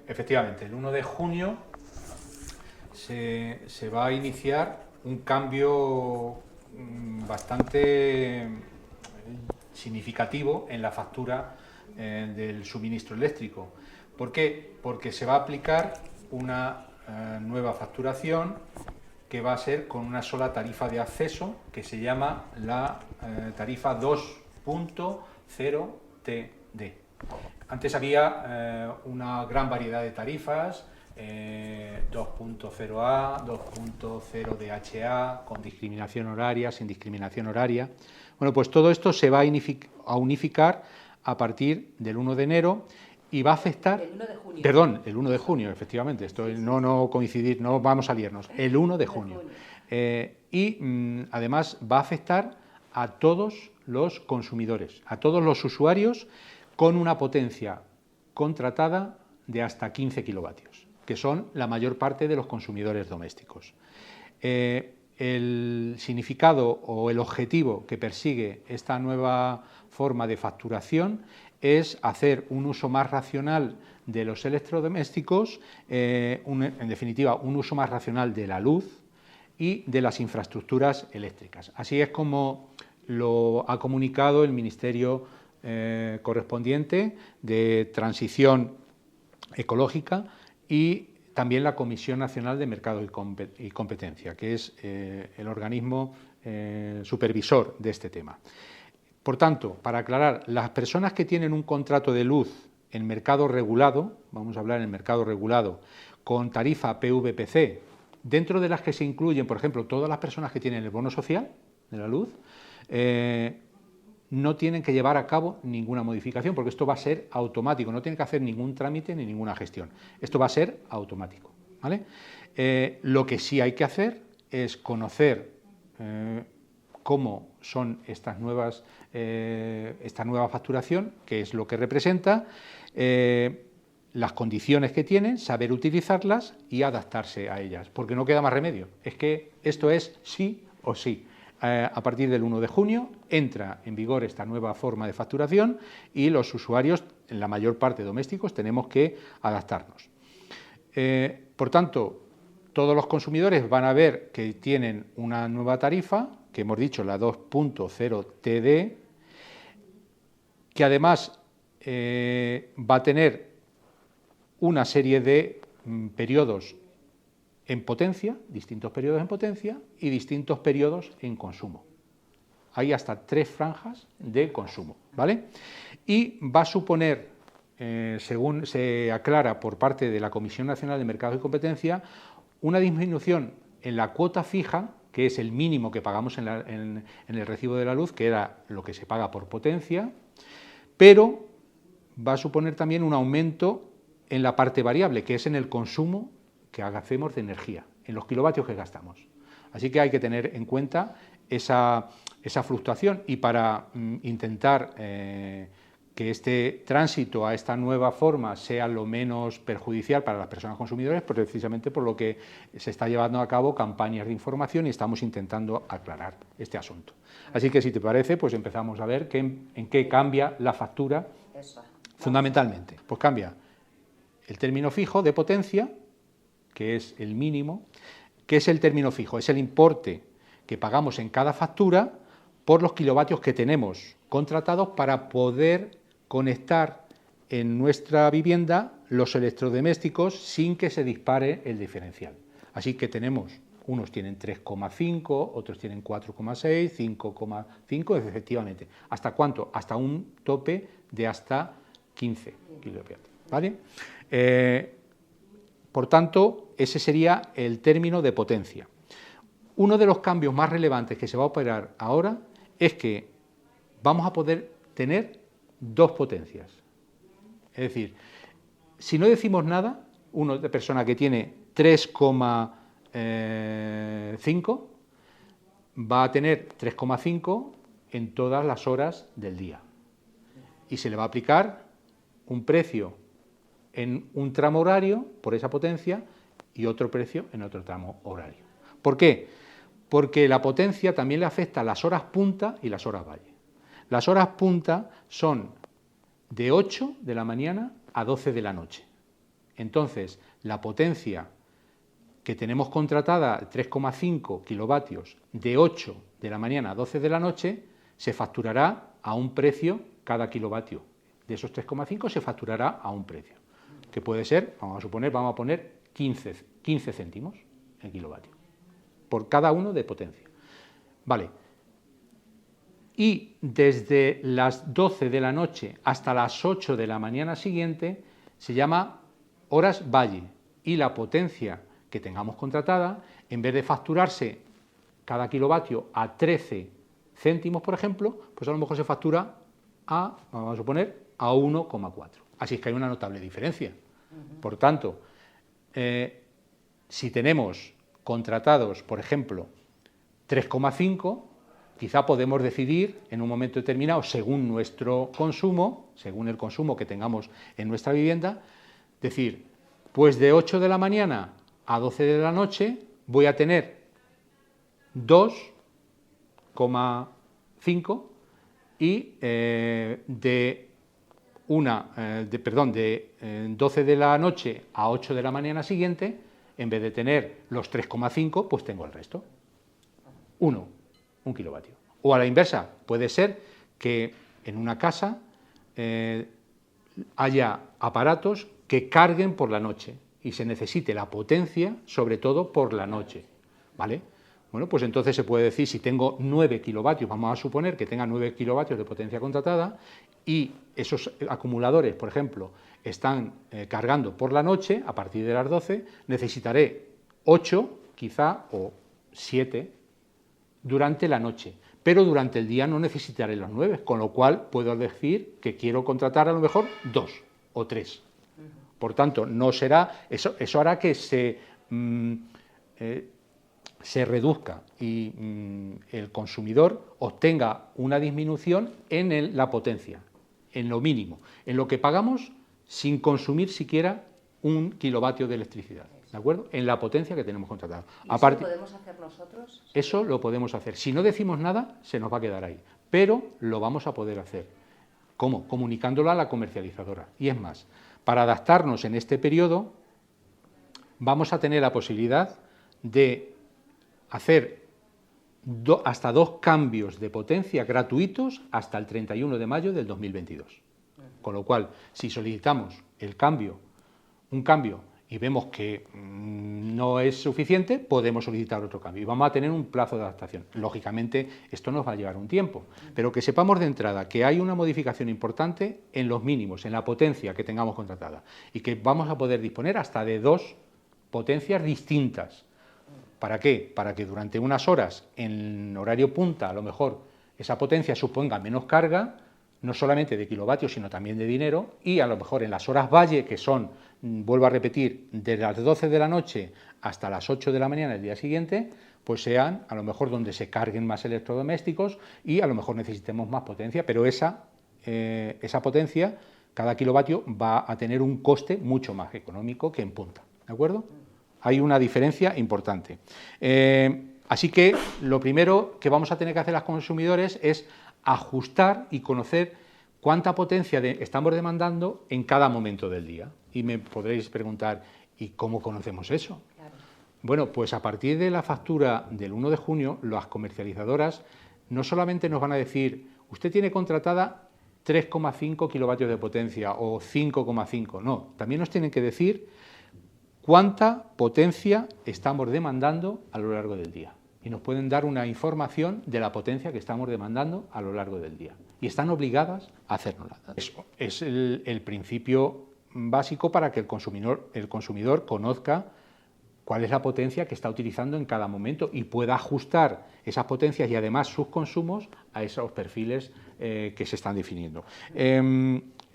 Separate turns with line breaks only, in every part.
efectivamente, el 1 de junio se va a iniciar un cambio bastante significativo en la factura del suministro eléctrico. ¿Por qué? Porque se va a aplicar una nueva facturación que va a ser con una sola tarifa de acceso, que se llama la tarifa 2.0 TD. Antes había una gran variedad de tarifas, 2.0A, 2.0 DHA, con discriminación horaria, sin discriminación horaria. Bueno, pues todo esto se va a unificar a partir del 1 de enero y va a afectar...
El 1 de junio.
Perdón, el 1 de junio, efectivamente, esto no coincidir, no vamos a liarnos, el 1 de junio. Además va a afectar a todos los consumidores, a todos los usuarios con una potencia contratada de hasta 15 kilovatios, que son la mayor parte de los consumidores domésticos. El significado o el objetivo que persigue esta nueva forma de facturación es hacer un uso más racional de los electrodomésticos, en definitiva, un uso más racional de la luz y de las infraestructuras eléctricas. Así es como lo ha comunicado el Ministerio correspondiente de Transición Ecológica y también la Comisión Nacional de Mercado y Competencia, que es el organismo supervisor de este tema. Por tanto, para aclarar, las personas que tienen un contrato de luz en mercado regulado, vamos a hablar en mercado regulado, con tarifa PVPC, dentro de las que se incluyen, por ejemplo, todas las personas que tienen el bono social de la luz, no tienen que llevar a cabo ninguna modificación, porque esto va a ser automático, no tienen que hacer ningún trámite ni ninguna gestión. Esto va a ser automático, ¿vale? Lo que sí hay que hacer es conocer cómo son esta nueva facturación, qué es lo que representa, las condiciones que tienen, saber utilizarlas y adaptarse a ellas, porque no queda más remedio. Es que esto es sí o sí. A partir del 1 de junio entra en vigor esta nueva forma de facturación y los usuarios, en la mayor parte domésticos, tenemos que adaptarnos. Por tanto, todos los consumidores van a ver que tienen una nueva tarifa, que hemos dicho la 2.0 TD, que además va a tener una serie de periodos en potencia, distintos periodos en potencia y distintos periodos en consumo. Hay hasta 3 franjas de consumo, ¿vale? Y va a suponer, según se aclara por parte de la Comisión Nacional de Mercado y Competencia, una disminución en la cuota fija, que es el mínimo que pagamos en el recibo de la luz, que era lo que se paga por potencia, pero va a suponer también un aumento en la parte variable, que es en el consumo que hacemos de energía, en los kilovatios que gastamos. Así que hay que tener en cuenta esa fluctuación y para intentar que este tránsito a esta nueva forma sea lo menos perjudicial para las personas consumidoras, precisamente por lo que se está llevando a cabo campañas de información y estamos intentando aclarar este asunto. Así que si te parece, pues empezamos a ver en qué cambia la factura fundamentalmente. Pues cambia el término fijo de potencia, que es el mínimo. ¿Qué es el término fijo? Es el importe que pagamos en cada factura por los kilovatios que tenemos contratados para poder conectar en nuestra vivienda los electrodomésticos sin que se dispare el diferencial. Así que tenemos, unos tienen 3,5, otros tienen 4,6, 5,5, efectivamente. ¿Hasta cuánto? Hasta un tope de hasta 15 kilovatios, ¿vale? Por tanto, ese sería el término de potencia. Uno de los cambios más relevantes que se va a operar ahora es que vamos a poder tener 2 potencias. Es decir, si no decimos nada, una persona que tiene 3,5 va a tener 3,5 en todas las horas del día. Y se le va a aplicar un precio en un tramo horario por esa potencia y otro precio en otro tramo horario. ¿Por qué? Porque la potencia también le afecta a las horas punta y las horas valle. Las horas punta son de 8 de la mañana a 12 de la noche Entonces, la potencia que tenemos contratada, 3,5 kilovatios, de 8 de la mañana a 12 de la noche, se facturará a un precio cada kilovatio. De esos 3,5 se facturará a un precio, que puede ser, vamos a poner 15 céntimos el kilovatio, por cada uno de potencia. Vale. Y desde las 12 de la noche hasta las 8 de la mañana siguiente se llama horas valle, y la potencia que tengamos contratada, en vez de facturarse cada kilovatio a 13 céntimos, por ejemplo, pues a lo mejor se factura a, vamos a suponer, a 1,4. Así es que hay una notable diferencia. Por tanto, si tenemos contratados, por ejemplo, 3,5, quizá podemos decidir en un momento determinado, según nuestro consumo, según el consumo que tengamos en nuestra vivienda, decir, pues de 8 de la mañana a 12 de la noche voy a tener 2,5 y de 12 de la noche a 8 de la mañana siguiente, en vez de tener los 3,5, pues tengo el resto. 1 kilovatio. O a la inversa, puede ser que en una casa haya aparatos que carguen por la noche y se necesite la potencia, sobre todo por la noche, ¿vale? Bueno, pues entonces se puede decir, si tengo 9 kilovatios, vamos a suponer que tenga 9 kilovatios de potencia contratada y esos acumuladores, por ejemplo, están cargando por la noche, a partir de las 12, necesitaré 8, quizá, o 7 durante la noche, pero durante el día no necesitaré los 9, con lo cual puedo decir que quiero contratar a lo mejor 2 o 3. Por tanto, no será, eso hará que se reduzca y el consumidor obtenga una disminución en la potencia, en lo mínimo, en lo que pagamos sin consumir siquiera 1 kilovatio de electricidad, ¿de acuerdo? En la potencia que tenemos contratada.
¿Y eso lo podemos hacer nosotros?
Eso lo podemos hacer. Si no decimos nada, se nos va a quedar ahí, pero lo vamos a poder hacer. ¿Cómo? Comunicándolo a la comercializadora. Y es más, para adaptarnos en este periodo, vamos a tener la posibilidad de hacer hasta 2 cambios de potencia gratuitos hasta el 31 de mayo del 2022. Con lo cual, si solicitamos un cambio y vemos que no es suficiente, podemos solicitar otro cambio y vamos a tener un plazo de adaptación. Lógicamente, esto nos va a llevar un tiempo, pero que sepamos de entrada que hay una modificación importante en los mínimos, en la potencia que tengamos contratada y que vamos a poder disponer hasta de 2 potencias distintas. ¿Para qué? Para que durante unas horas en horario punta, a lo mejor esa potencia suponga menos carga, no solamente de kilovatios, sino también de dinero, y a lo mejor en las horas valle, que son, vuelvo a repetir, de las 12 de la noche hasta las 8 de la mañana del día siguiente, pues sean a lo mejor donde se carguen más electrodomésticos y a lo mejor necesitemos más potencia, pero esa potencia, cada kilovatio, va a tener un coste mucho más económico que en punta, ¿de acuerdo? Hay una diferencia importante. Así que lo primero que vamos a tener que hacer los consumidores es ajustar y conocer cuánta potencia estamos demandando en cada momento del día. Y me podréis preguntar, ¿y cómo conocemos eso? Claro. Bueno, pues a partir de la factura del 1 de junio, las comercializadoras no solamente nos van a decir, usted tiene contratada 3,5 kilovatios de potencia o 5,5, no, también nos tienen que decir cuánta potencia estamos demandando a lo largo del día. Y nos pueden dar una información de la potencia que estamos demandando a lo largo del día. Y están obligadas a hacérnosla. Eso es el principio básico para que el consumidor conozca cuál es la potencia que está utilizando en cada momento y pueda ajustar esas potencias y además sus consumos a esos perfiles que se están definiendo.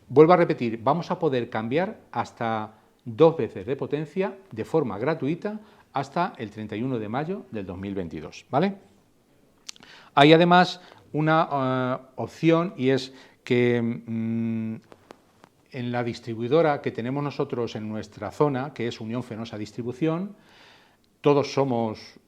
Vuelvo a repetir, vamos a poder cambiar hasta 2 veces de potencia de forma gratuita hasta el 31 de mayo del 2022, ¿vale? Hay además una opción y es que en la distribuidora que tenemos nosotros en nuestra zona, que es Unión Fenosa Distribución, todos somos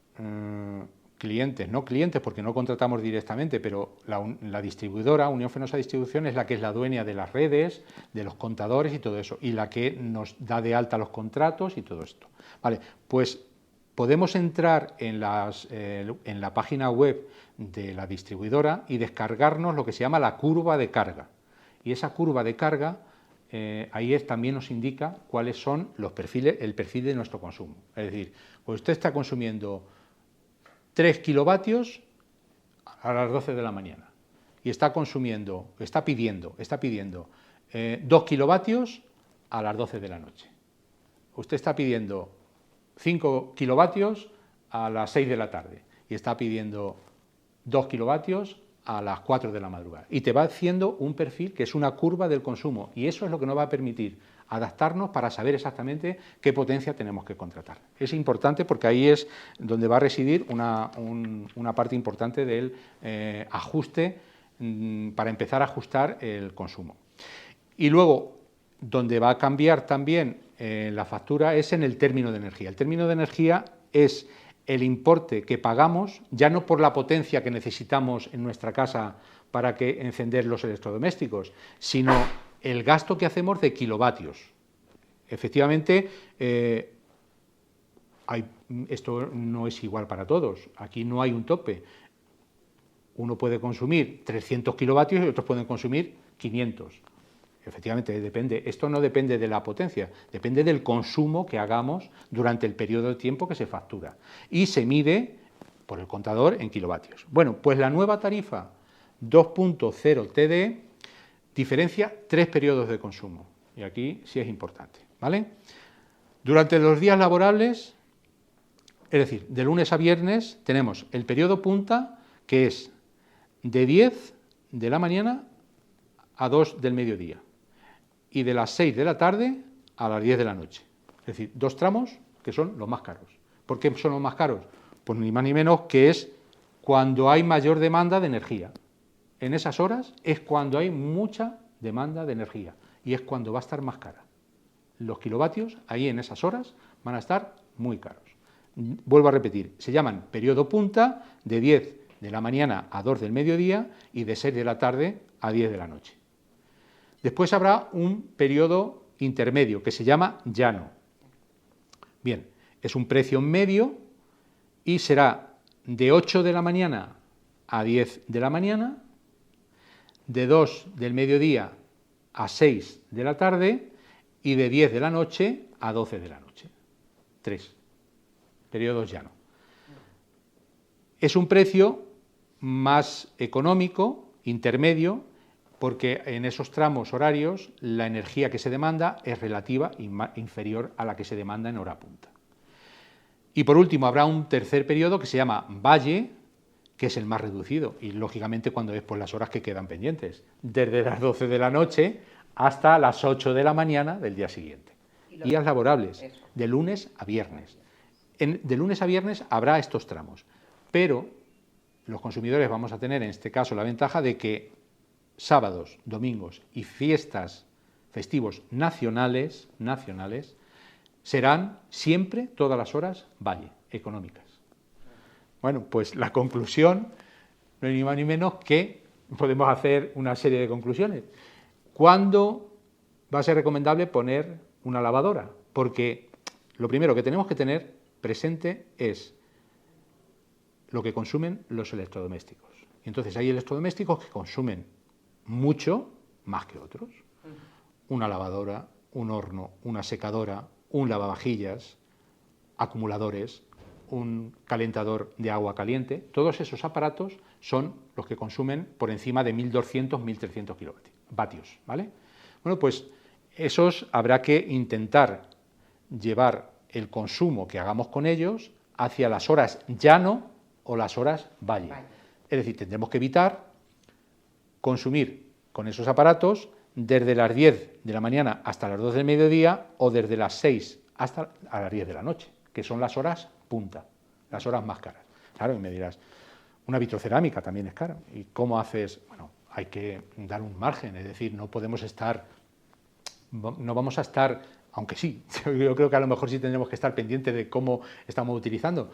clientes, no clientes porque no contratamos directamente, pero la distribuidora, Unión Fenosa Distribución, es la que es la dueña de las redes, de los contadores y todo eso, y la que nos da de alta los contratos y todo esto. Vale, pues podemos entrar en la página web de la distribuidora y descargarnos lo que se llama la curva de carga. Y esa curva de carga, ahí también nos indica cuáles son los perfiles, el perfil de nuestro consumo. Es decir, pues usted está consumiendo 3 kilovatios a las 12 de la mañana y está pidiendo 2 kilovatios a las 12 de la noche. Usted está pidiendo 5 kilovatios a las 6 de la tarde y está pidiendo 2 kilovatios a las 4 de la madrugada. Y te va haciendo un perfil que es una curva del consumo, y eso es lo que nos va a permitir adaptarnos para saber exactamente qué potencia tenemos que contratar. Es importante porque ahí es donde va a residir una parte importante del ajuste, para empezar a ajustar el consumo. Y luego, donde va a cambiar también la factura es en el término de energía. El término de energía es el importe que pagamos, ya no por la potencia que necesitamos en nuestra casa para encender los electrodomésticos, sino el gasto que hacemos de kilovatios. Efectivamente, esto no es igual para todos, aquí no hay un tope. Uno puede consumir 300 kilovatios y otros pueden consumir 500. Efectivamente, depende. Esto no depende de la potencia, depende del consumo que hagamos durante el periodo de tiempo que se factura. Y se mide por el contador en kilovatios. Bueno, pues la nueva tarifa 2.0 TD diferencia 3 periodos de consumo. Y aquí sí es importante, ¿vale? Durante los días laborables, es decir, de lunes a viernes, tenemos el periodo punta, que es de 10 de la mañana a 2 del mediodía. Y de las 6 de la tarde a las 10 de la noche. Es decir, 2 tramos que son los más caros. ¿Por qué son los más caros? Pues ni más ni menos que es cuando hay mayor demanda de energía. En esas horas es cuando hay mucha demanda de energía y es cuando va a estar más cara. Los kilovatios ahí en esas horas van a estar muy caros. Vuelvo a repetir, se llaman periodo punta, de 10 de la mañana a 2 del mediodía y de 6 de la tarde a 10 de la noche. Después habrá un periodo intermedio que se llama llano. Bien, es un precio medio y será de 8 de la mañana a 10 de la mañana, de 2 del mediodía a 6 de la tarde y de 10 de la noche a 12 de la noche. 3 periodos llano. Es un precio más económico, intermedio, porque en esos tramos horarios la energía que se demanda es relativa y inferior a la que se demanda en hora punta. Y por último habrá un tercer periodo que se llama valle, que es el más reducido, y lógicamente cuando es por las horas que quedan pendientes, desde las 12 de la noche hasta las 8 de la mañana del día siguiente. Días laborables, de lunes a viernes. De lunes a viernes habrá estos tramos, pero los consumidores vamos a tener en este caso la ventaja de que sábados, domingos y fiestas festivos nacionales serán siempre, todas las horas, valle, económicas. Bueno, pues la conclusión no es ni más ni menos que podemos hacer una serie de conclusiones. ¿Cuándo va a ser recomendable poner una lavadora? Porque lo primero que tenemos que tener presente es lo que consumen los electrodomésticos. Y entonces hay electrodomésticos que consumen mucho más que otros. Una lavadora, un horno, una secadora, un lavavajillas, acumuladores, un calentador de agua caliente, todos esos aparatos son los que consumen por encima de 1.200, 1.300 kilovatios, ¿vale? Bueno, pues esos habrá que intentar llevar el consumo que hagamos con ellos hacia las horas llano o las horas valle. Es decir, tendremos que evitar consumir con esos aparatos desde las 10 de la mañana hasta las 2 del mediodía o desde las 6 hasta a las 10 de la noche, que son las horas punta, las horas más caras. Claro, y me dirás, una vitrocerámica también es cara. ¿Y cómo haces? Bueno, hay que dar un margen, es decir, no vamos a estar, aunque sí, yo creo que a lo mejor sí tendremos que estar pendientes de cómo estamos utilizando.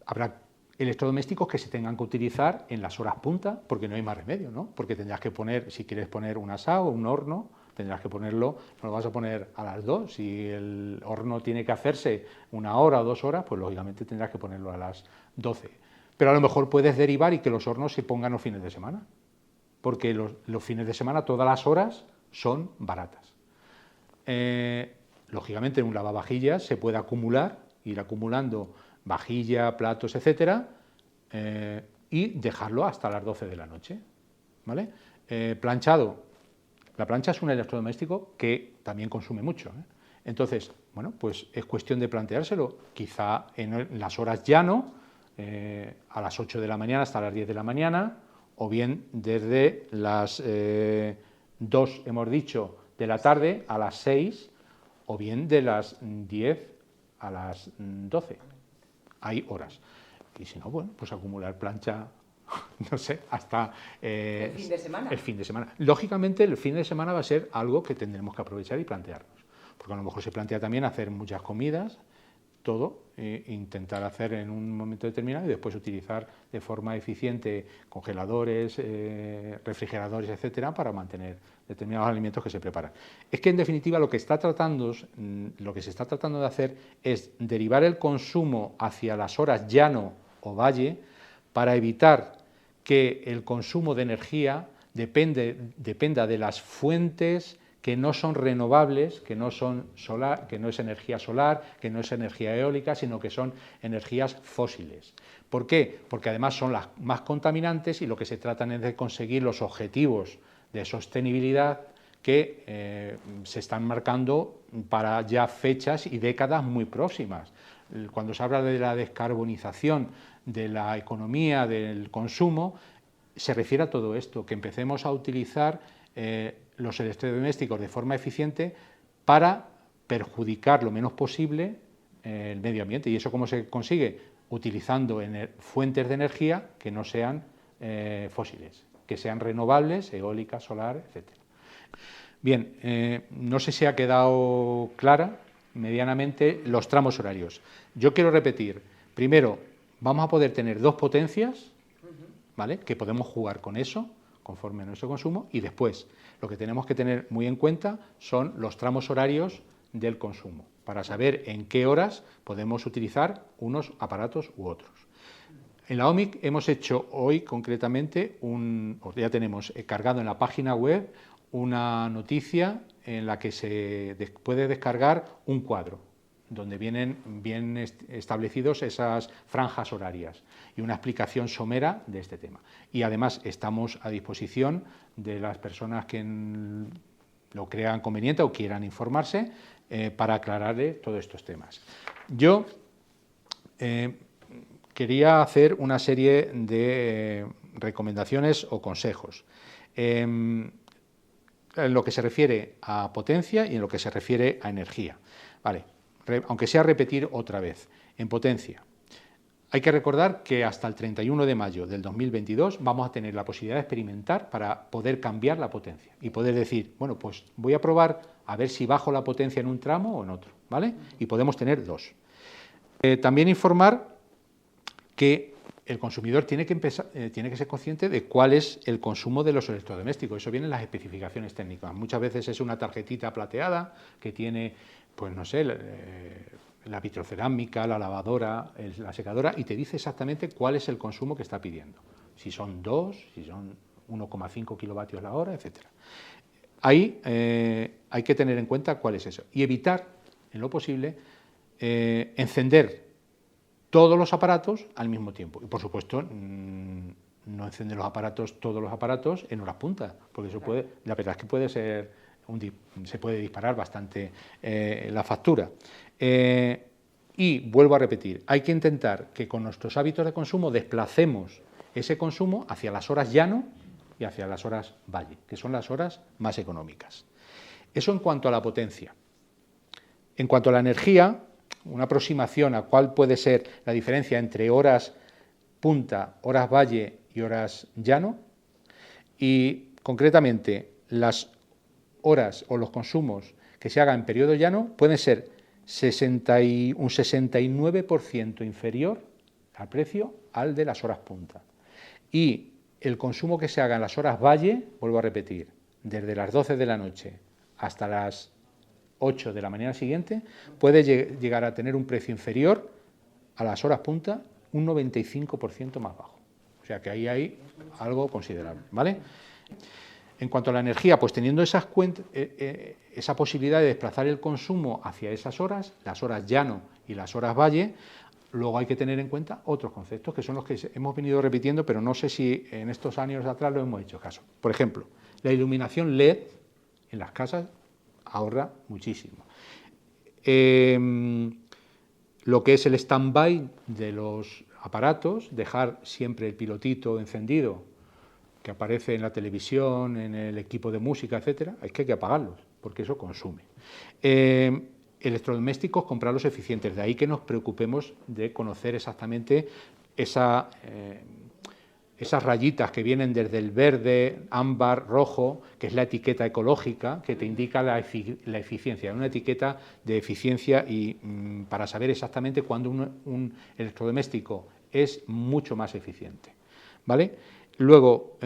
Habrá electrodomésticos que se tengan que utilizar en las horas punta, porque no hay más remedio, ¿no? Porque tendrás que poner, si quieres poner un asado o un horno, tendrás que ponerlo, no lo vas a poner a las 2. Si el horno tiene que hacerse 1 hora o 2 horas, pues lógicamente tendrás que ponerlo a las 12. Pero a lo mejor puedes derivar y que los hornos se pongan los fines de semana, porque los fines de semana todas las horas son baratas. Lógicamente en un lavavajillas se puede acumular, ir acumulando vajilla, platos, etcétera, y dejarlo hasta las 12 de la noche, ¿vale? Planchado. La plancha es un electrodoméstico que también consume mucho, ¿eh? Entonces, bueno, pues es cuestión de planteárselo, quizá en las horas llano, a las 8 de la mañana hasta las 10 de la mañana, o bien desde las 2, hemos dicho, de la tarde a las 6, o bien de las 10 a las 12. Hay horas. Y si no, bueno, pues acumular plancha, no sé, hasta
el fin de semana.
El fin de semana. Lógicamente, el fin de semana va a ser algo que tendremos que aprovechar y plantearnos. Porque a lo mejor se plantea también hacer muchas comidas, todo, intentar hacer en un momento determinado y después utilizar de forma eficiente congeladores, refrigeradores, etcétera, para mantener determinados alimentos que se preparan. Es que en definitiva lo que se está tratando de hacer es derivar el consumo hacia las horas llano o valle para evitar que el consumo de energía dependa de las fuentes que no son renovables, que no son solar, que no es energía solar, que no es energía eólica, sino que son energías fósiles. ¿Por qué? Porque además son las más contaminantes y lo que se trata es de conseguir los objetivos de sostenibilidad que se están marcando para ya fechas y décadas muy próximas. Cuando se habla de la descarbonización de la economía, del consumo, se refiere a todo esto, que empecemos a utilizar los electrodomésticos de forma eficiente para perjudicar lo menos posible el medio ambiente. ¿Y eso cómo se consigue? Utilizando fuentes de energía que no sean fósiles, que sean renovables, eólica, solar, etc. Bien, no sé si ha quedado clara medianamente los tramos horarios. Yo quiero repetir, primero, vamos a poder tener 2 potencias, ¿vale?, que podemos jugar con eso, conforme a nuestro consumo, y después lo que tenemos que tener muy en cuenta son los tramos horarios del consumo, para saber en qué horas podemos utilizar unos aparatos u otros. En la OMIC hemos hecho hoy concretamente, ya tenemos cargado en la página web una noticia en la que se puede descargar un cuadro, donde vienen bien establecidos esas franjas horarias y una explicación somera de este tema. Y además estamos a disposición de las personas que lo crean conveniente o quieran informarse para aclarar todos estos temas. Yo quería hacer una serie de recomendaciones o consejos en lo que se refiere a potencia y en lo que se refiere a energía. Vale. Aunque sea repetir otra vez, en potencia. Hay que recordar que hasta el 31 de mayo del 2022 vamos a tener la posibilidad de experimentar para poder cambiar la potencia y poder decir, bueno, pues voy a probar a ver si bajo la potencia en un tramo o en otro, ¿vale? Y podemos tener 2. También informar que el consumidor tiene que ser consciente de cuál es el consumo de los electrodomésticos. Eso viene en las especificaciones técnicas. Muchas veces es una tarjetita plateada que tiene, pues no sé, la vitrocerámica, la lavadora, la secadora, y te dice exactamente cuál es el consumo que está pidiendo. Si son 2, si son 1,5 kilovatios la hora, etc. Ahí hay que tener en cuenta cuál es eso. Y evitar, en lo posible, encender todos los aparatos al mismo tiempo. Y, por supuesto, no encender todos los aparatos en horas punta, porque eso puede, la verdad es que puede ser se puede disparar bastante la factura. Y vuelvo a repetir, hay que intentar que con nuestros hábitos de consumo desplacemos ese consumo hacia las horas llano y hacia las horas valle, que son las horas más económicas. Eso en cuanto a la potencia. En cuanto a la energía, una aproximación a cuál puede ser la diferencia entre horas punta, horas valle y horas llano, y concretamente las horas o los consumos que se hagan en periodo llano pueden ser un 69% inferior al precio al de las horas punta. Y el consumo que se haga en las horas valle, vuelvo a repetir, desde las 12 de la noche hasta las 8 de la mañana siguiente, puede llegar a tener un precio inferior a las horas punta, un 95% más bajo. O sea que ahí hay algo considerable, ¿vale? En cuanto a la energía, pues teniendo esa posibilidad de desplazar el consumo hacia esas horas, las horas llano y las horas valle, luego hay que tener en cuenta otros conceptos que son los que hemos venido repitiendo, pero no sé si en estos años atrás lo hemos hecho caso. Por ejemplo, la iluminación LED en las casas ahorra muchísimo. Lo que es el stand-by de los aparatos, dejar siempre el pilotito encendido que aparece en la televisión, en el equipo de música, etcétera, es que hay que apagarlos, porque eso consume. Electrodomésticos, comprarlos eficientes, de ahí que nos preocupemos de conocer exactamente esas rayitas que vienen desde el verde, ámbar, rojo, que es la etiqueta ecológica, que te indica la eficiencia, una etiqueta de eficiencia y para saber exactamente cuándo un electrodoméstico es mucho más eficiente, ¿vale? Luego,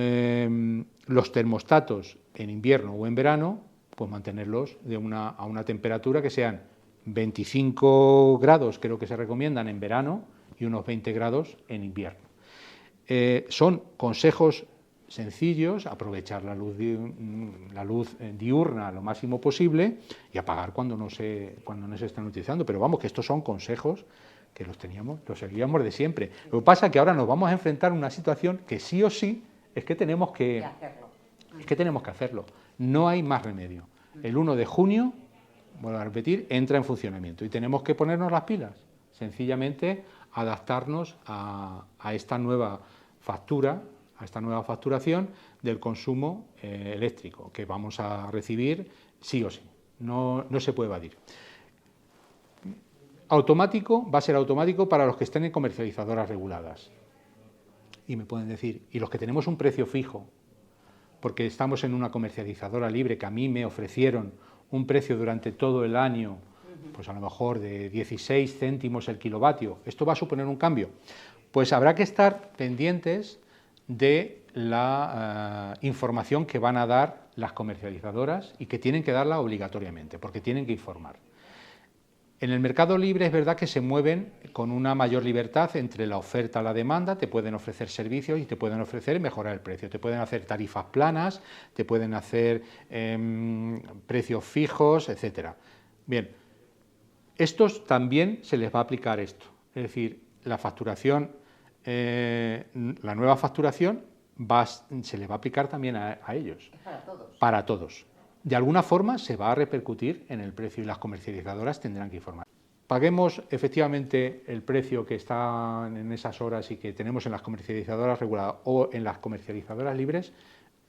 los termostatos en invierno o en verano, pues mantenerlos a una temperatura que sean 25 grados, creo que se recomiendan en verano, y unos 20 grados en invierno. Son consejos sencillos, aprovechar la luz diurna lo máximo posible y apagar cuando no se están utilizando. Pero vamos, que estos son consejos que los seguíamos de siempre. Lo que pasa es que ahora nos vamos a enfrentar a una situación que sí o sí es que tenemos que hacerlo. No hay más remedio. El 1 de junio, vuelvo a repetir, entra en funcionamiento y tenemos que ponernos las pilas. Sencillamente adaptarnos a esta nueva factura, a esta nueva facturación del consumo eléctrico que vamos a recibir sí o sí. No se puede evadir. Automático, va a ser automático para los que estén en comercializadoras reguladas. Y me pueden decir, ¿y los que tenemos un precio fijo? Porque estamos en una comercializadora libre que a mí me ofrecieron un precio durante todo el año, pues a lo mejor de 16 céntimos el kilovatio. ¿Esto va a suponer un cambio? Pues habrá que estar pendientes de la información que van a dar las comercializadoras y que tienen que darla obligatoriamente, porque tienen que informar. En el mercado libre es verdad que se mueven con una mayor libertad entre la oferta y la demanda, te pueden ofrecer servicios y te pueden ofrecer mejorar el precio, te pueden hacer tarifas planas, te pueden hacer precios fijos, etcétera. Bien, estos también se les va a aplicar esto, es decir, la facturación, la nueva facturación se les va a aplicar también a ellos.
Es para todos.
Para todos. De alguna forma se va a repercutir en el precio y las comercializadoras tendrán que informar. Paguemos efectivamente el precio que está en esas horas y que tenemos en las comercializadoras reguladas o en las comercializadoras libres,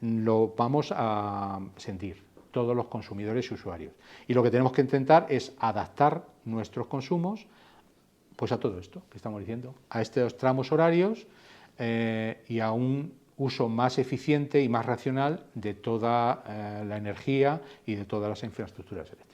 lo vamos a sentir todos los consumidores y usuarios. Y lo que tenemos que intentar es adaptar nuestros consumos pues a todo esto que estamos diciendo, a estos tramos horarios y a un uso más eficiente y más racional de toda la energía y de todas las infraestructuras eléctricas.